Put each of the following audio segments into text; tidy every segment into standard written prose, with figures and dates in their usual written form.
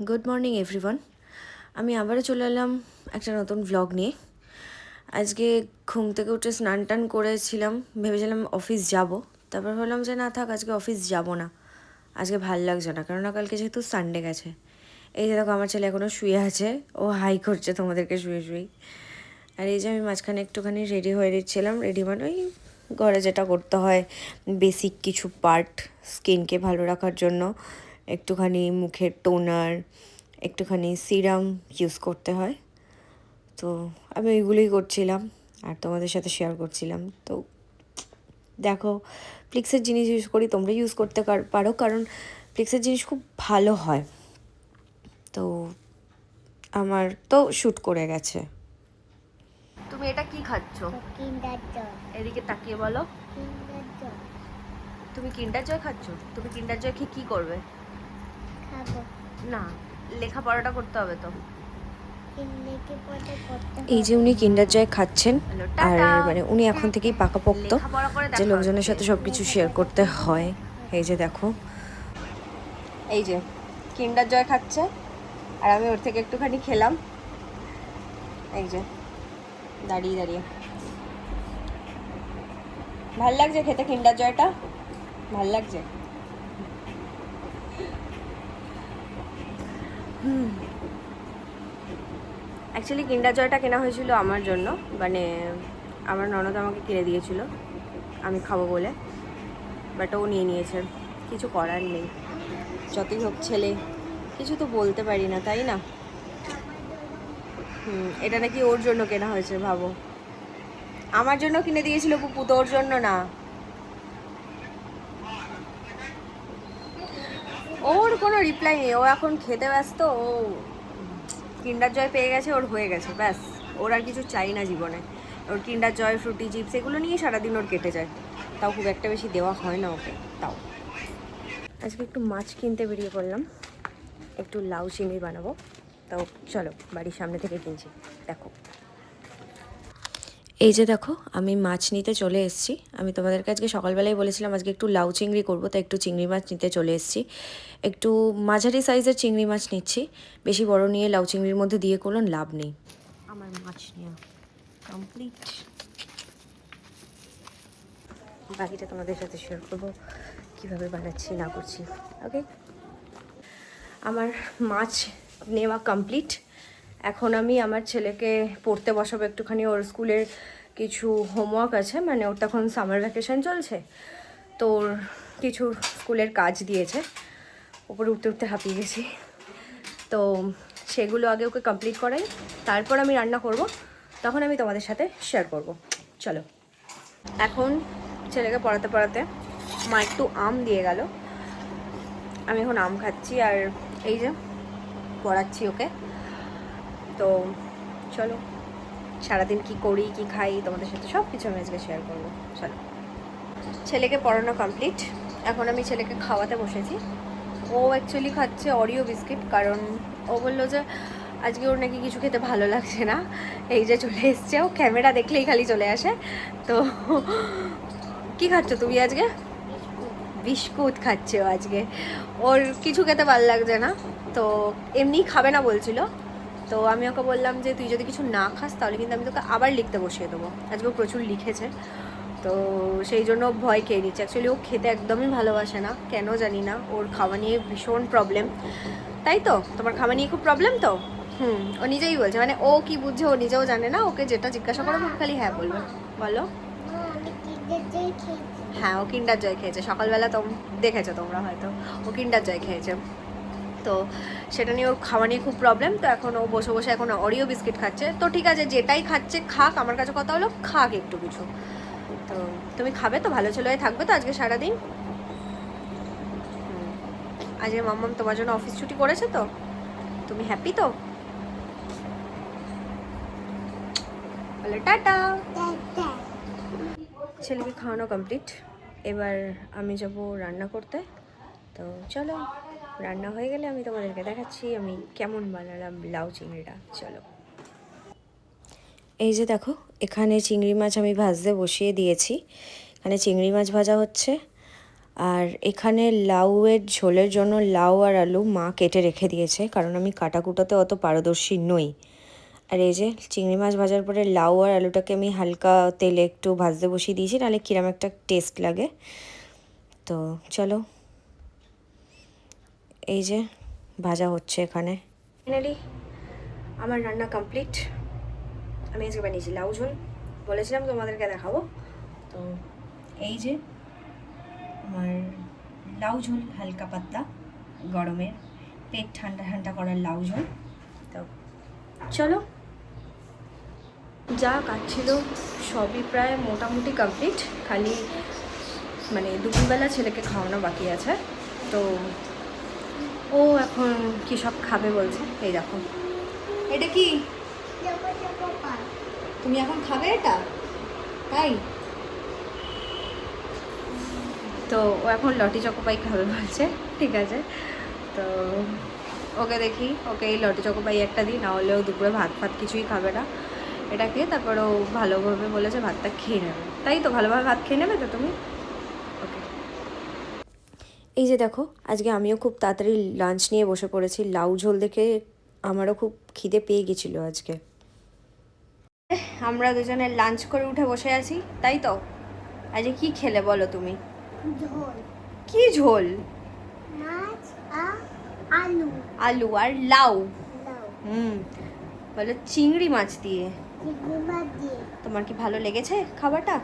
Good morning everyone. আমি আবারও চলে এলাম একটা নতুন ভ্লগ নিয়ে। আজকে ঘুম থেকে উঠে স্নান টান করেছিলাম, ভেবেছিলাম অফিস যাব, তারপর ভাবলাম যে না থাক, আজকে অফিস যাব না, আজকে ভাল লাগছে না, কেননা কালকে যেহেতু সানডে গেছে। এই যে দেখো, আমার ছেলে এখনও শুয়ে আছে, ও হাই করছে তোমাদেরকে শুয়ে শুয়েই। আর এই যে আমি মাঝখানে একটুখানি রেডি হয়ে দিচ্ছিলাম, রেডি মানে ওই ঘরে যেটা করতে হয় বেসিক কিছু পার্ট, স্কিনকে ভালো রাখার জন্য একটুখানি মুখের টোনার, একটুখানি সিরাম ইউজ করতে হয়। তো আমি ওইগুলোই করছিলাম আর তোমাদের সাথে শেয়ার করছিলাম। তো দেখো, প্লিক্সের জিনিস ইউজ করি, তোমরা ইউজ করতে পারো, কারণ প্লিক্সের জিনিস খুব ভালো হয়। তো আমার তো শ্যুট করে গেছে। তুমি এটা কি খাচ্ছ? কিন্ডার জয়। এদিকে তাকিয়ে বলো। কিন্ডার জয় তুমি কিন্ডার জয় খাচ্ছ? তুমি কিন্ডার জয় খেয়ে কী করবে? খাবো। না, লেখাপড়াটা করতে হবে তো। কিন্ডারকে পড়তে করতে এই যে উনি কিন্ডার জয় খাচ্ছেন, আর টাটা। মানে উনি এখন থেকেই পাকাপোক্ত লেখাপড়া করে যে দেখা লোকজনের সাথে সব কিছু শেয়ার করতে হয়। এই যে দেখো, এই যে কিন্ডার জয় খাচ্ছে আর আমি ওর থেকে একটুখানি খেলাম। এই যে দাঁড়িয়ে দাঁড়িয়ে, ভাল লাগছে খেতে কিন্ডার জয়টা? ভাল লাগছে। অ্যাকচুয়ালি কিন্ডার জয়টা কেনা হয়েছিল আমার জন্য, মানে আমার ননদ আমাকে কিনে দিয়েছিল আমি খাবো বলে, বাট ও নিয়ে নিয়েছে, কিছু করার নেই। যতই হোক ছেলে, কিছু তো বলতে পারি না, তাই না? এটা নাকি ওর জন্য কেনা হয়েছে, ভাবো। আমার জন্য কিনে দিয়েছিল পুপু, তো ওর জন্য না। ওর কোনো রিপ্লাই নেই, ও এখন খেতে ব্যস্ত। ও কিন্ডার জয় পেয়ে গেছে, ওর হয়ে গেছে, ব্যাস। ওর আর কিছু চাই না জীবনে। ওর কিন্ডার জয়, ফ্রুটি চিপস এগুলো নিয়ে সারাদিন ওর কেটে যায়। তাও খুব একটা বেশি দেওয়া হয় না ওকে। তাও আজকে একটু মাছ কিনতে বেরিয়ে পড়লাম, একটু লাউ চিংড়ি বানাবো। তাও চলো, বাড়ির সামনে থেকে কিনছি। দেখো, এই যে দেখো, আমি মাছ নিতে চলে এসেছি। আমি তোমাদেরকে আজকে সকালবেলায় বলেছিলাম আজকে একটু লাউ চিংড়ি করবো, তাই একটু চিংড়ি মাছ নিতে চলে এসেছি। একটু মাঝারি সাইজের চিংড়ি মাছ নিচ্ছি, বেশি বড় নিয়ে লাউ চিংড়ির মধ্যে দিয়ে কোনো লাভ নেই। আমার মাছ নেওয়া কমপ্লিট, বাকিটা তোমাদের সাথে শেয়ার করবো কীভাবে বানাচ্ছি না করছি। ওকে, আমার মাছ নেওয়া কমপ্লিট। এখন আমি আমার ছেলেকে পড়তে বসাবো একটুখানি, ওর স্কুলের কিছু হোমওয়ার্ক আছে, মানে ওর তখন সামার ভ্যাকেশন চলছে, তো ওর কিছু স্কুলের কাজ দিয়েছে, ওপরে উঠতে উঠতে হাঁপিয়ে গেছি। তো সেগুলো আগে ওকে কমপ্লিট করাই, তারপর আমি রান্না করব, তখন আমি তোমাদের সাথে শেয়ার করব। চলো, এখন ছেলেকে পড়াতে পড়াতে মা একটু আম দিয়ে গেল, আমি এখন আম খাচ্ছি আর এই যে পড়াচ্ছি ওকে। তো চলো, সারাদিন কি করি কি খাই তোমাদের সাথে সব কিছু আমি আজকে শেয়ার করবো। চলো, ছেলেকে পড়ানো কমপ্লিট, এখন আমি ছেলেকে খাওয়াতে বসেছি। ও অ্যাকচুয়ালি খাচ্ছে অরিও বিস্কিট, কারণ ও বললো যে আজকে ওর নাকি কিছু খেতে ভালো লাগছে না। এই যে চলে এসছে, ও ক্যামেরা দেখলেই খালি চলে আসে। তো কি খাচ্ছ তুমি আজকে? বিস্কুট খাচ্ছে ও আজকে, ওর কিছু খেতে ভালো লাগছে না, তো এমনি খাবে না বলছিল। তো আমি ওকে বললাম যে তুই যদি কিছু না খাস তাহলে কিন্তু আমি তোকে আবার লিখতে বসিয়ে দেবো। আজকে ও প্রচুর লিখেছে, তো সেই জন্য ভয় খেয়ে নিচ্ছে। অ্যাকচুয়ালি ও খেতে একদমই ভালোবাসে না, কেন জানি না, ওর খাওয়া নিয়ে ভীষণ প্রবলেম। তাই তো, তোমার খাওয়া নিয়ে খুব প্রবলেম তো? ও নিজেই বলছে, মানে ও কি বুঝছে ও নিজেও জানে না, ওকে যেটা জিজ্ঞাসা করো খালি হ্যাঁ বলবে। বলো। আমি কিন্ডার জয় খেয়েছি। হ্যাঁ, ও কিন্ডার জয় খেয়েছে সকালবেলা, তো দেখেছো তোমরা হয়তো, ও কিন্ডার জয় খেয়েছে। তো সেটা নিয়ে ওর খাওয়া নিয়ে খুব প্রবলেম। তো এখন ও বসে বসে এখন অরিও বিস্কিট খাচ্ছে। তো ঠিক আছে, যেটাই খাচ্ছে খাক, আমার কাছে কথা হলো খাক একটু কিছু। তো তুমি খাবে তো, ভালো ছেলে হয়ে থাকবে তো আজকে সারাদিন? আজকে মাম্মাম তোমার জন্য অফিস ছুটি করেছে, তো তুমি হ্যাপি তো? বলে টাটা। ছেলেকে খাওয়ানো কমপ্লিট, এবার আমি যাব রান্না করতে। তো চলো, রান্না হয়ে গেলে আমি তোমাদেরকে দেখাচ্ছি আমি কেমন বানালাম লাউ চিংড়িটা। চলো, এই যে দেখো, এখানে চিংড়ি মাছ আমি ভাজতে বসিয়ে দিয়েছি। এখানে চিংড়ি মাছ ভাজা হচ্ছে, আর এখানে লাউয়ের ঝোলের জন্য লাউ আর আলু মা কেটে রেখে দিয়েছে, কারণ আমি কাটাকুটোতে অত পারদর্শী নই। আর এই যে চিংড়ি মাছ ভাজার পরে লাউ আর আলুটাকে আমি হালকা তেলে একটু ভাজতে বসিয়ে দিয়েছি, নাহলে কিরম একটা টেস্ট লাগে। তো চলো, এই যে ভাজা হচ্ছে এখানে। ফাইনালি আমার রান্না কমপ্লিট। আমি আজকে বানিয়েছি লাউ ঝোল, বলেছিলাম তোমাদেরকে দেখাবো। তো এই যে আমার লাউ ঝোল, হালকা পাতলা গরমের পেট ঠান্ডা ঠান্ডা করার লাউ ঝোল। তো চলো, যা কাজ ছিল সবই প্রায় মোটামুটি কমপ্লিট, খালি মানে দুপুরবেলা ছেলেকে খাওয়ানো বাকি আছে। তো ও এখন কী সব খাবে বলছে, এই দেখো। এটা কি তুমি এখন খাবে এটা? তাই তো ও এখন লটি চকোপাই খাবে বলছে, ঠিক আছে। তো ওকে দেখি, ওকে এই লটি চকোপাই একটা দিই, না হলেও দুপুরে ভাত ফাত কিছুই খাবে না। এটা খেয়ে তারপর ও ভালোভাবে বলেছে ভাতটা খেয়ে নেবে, তাই তো ভালোভাবে ভাত খেয়ে নেবে তো তুমি? ওকে। এই যে দেখো, আজকে আমিও খুব তাড়াতাড়ি লাঞ্চ নিয়ে বসে পড়েছি। লাউ ঝোল দেখে আমারও খুব খিদে পেয়ে গেছিলো আজকে। আমরা দুজনে লাঞ্চ করে উঠে বসে আছি, তাই তো। আজকে কি খেলে বলো তুমি? ঝোল, কি ঝোল? মাছ আর আলু, আলু আর লাউ। লাউ, বলো চিংড়ি মাছ দিয়ে। চিংড়ি মাছ দিয়ে। তোমার কি ভালো লেগেছে খাবারটা?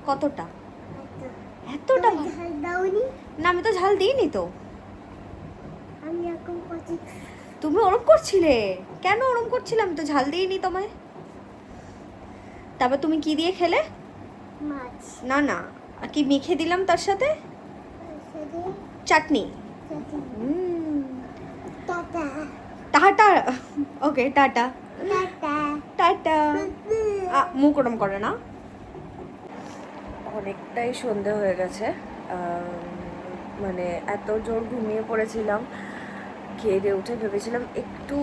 কতটা? এতটা এতটা ঝাল দাওনি? না, আমি তো ঝাল দিইনি তো। আমি এখন করছি। তুমি ওরম করছিলে কেন? ওরম করছিলাম, আমি তো ঝাল দিইনি তোমায়। তারপর তুমি কি দিয়ে খেলে? মাছ, না না, আর কি মেখে দিলাম তার সাথে? সাথে chutney. Chutney. Tata, tata. Okay, tata. Tata, tata. মুখ ওরম করে না। অনেকটাই সন্ধে হয়ে গেছে, মানে এত জোর ঘুমিয়ে পড়েছিলাম। খেয়ে দিয়ে উঠে ভেবেছিলাম একটু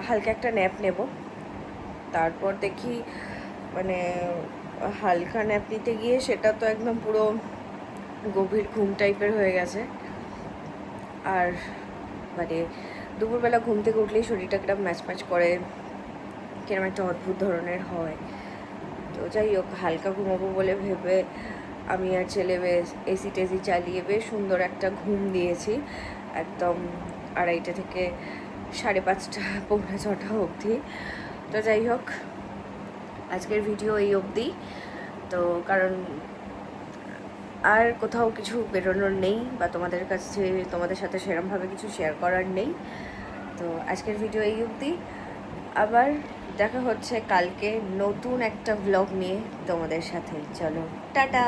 হালকা একটা ন্যাপ নেব। তারপর দেখি মানে হালকা ন্যাপ নিতে গিয়ে সেটা তো একদম পুরো গভীর ঘুম টাইপের হয়ে গেছে। আর মানে দুপুরবেলা ঘুম থেকে উঠলেই শরীরটা কিরম ম্যাচ ম্যাচ করে, কিরম একটা অদ্ভুত ধরনের হয়। তো যাই হোক, হালকা ঘুমাবো বলে ভেবে আমি আর ছেলে বেশ এসি টেসি চালিয়ে বেশ সুন্দর একটা ঘুম দিয়েছি, একদম 2:30 থেকে 5:30, 5:45 অবধি। তো যাই হোক, আজকের ভিডিও এই অবধি। তো কারণ আর কোথাও কিছু বেরোনোর নেই, বা তোমাদের সাথে সেরমভাবে কিছু শেয়ার করার নেই। তো আজকের ভিডিও এই অবধি। আবার দেখা হচ্ছে কালকে নতুন একটা ব্লগ নিয়ে তোমাদের সাথে। চলো, টাটা।